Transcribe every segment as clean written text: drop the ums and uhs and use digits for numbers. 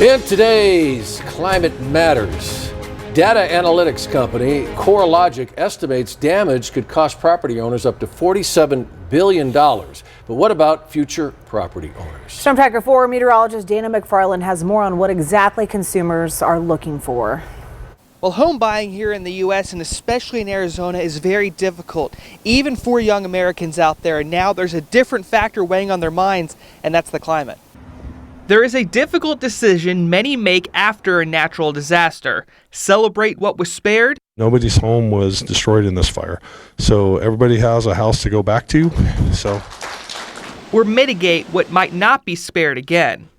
In today's Climate Matters, data analytics company CoreLogic estimates damage could cost property owners up to $47 billion. But what about future property owners? Storm Tracker 4 meteorologist Dana McFarland has more on what exactly consumers are looking for. Well, home buying here in the U.S. and especially in Arizona is very difficult, even for young Americans out there. And now there's a different factor weighing on their minds, and that's the climate. There is a difficult decision many make after a natural disaster. Celebrate what was spared. Nobody's home was destroyed in this fire, so everybody has a house to go back to. Or mitigate what might not be spared again.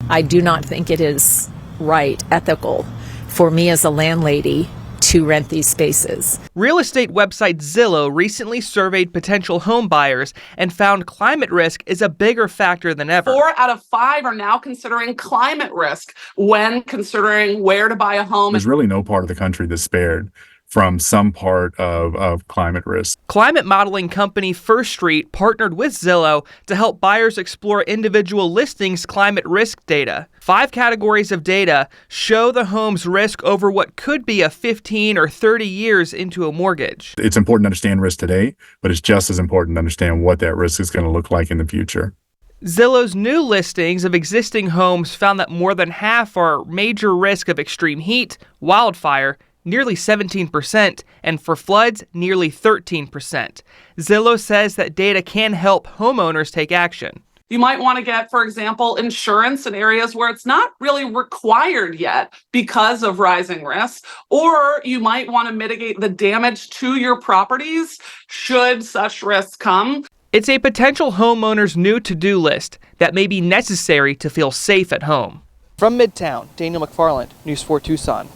I do not think it is right, ethical, for me as a landlady to rent these spaces. Real estate website Zillow recently surveyed potential home buyers and found climate risk is a bigger factor than ever. 4 out of 5 are now considering climate risk when considering where to buy a home. There's really no part of the country that's spared from some part of climate risk. Climate modeling company First Street partnered with Zillow to help buyers explore individual listings' climate risk data. 5 categories of data show the home's risk over what could be a 15 or 30 years into a mortgage. It's important to understand risk today, but it's just as important to understand what that risk is going to look like in the future. Zillow's new listings of existing homes found that more than half are major risk of extreme heat, wildfire, nearly 17%, and for floods, nearly 13%. Zillow says that data can help homeowners take action. You might want to get, for example, insurance in areas where it's not really required yet because of rising risks, or you might want to mitigate the damage to your properties should such risks come. It's a potential homeowner's new to-do list that may be necessary to feel safe at home. From Midtown, Daniel McFarland, News 4 Tucson.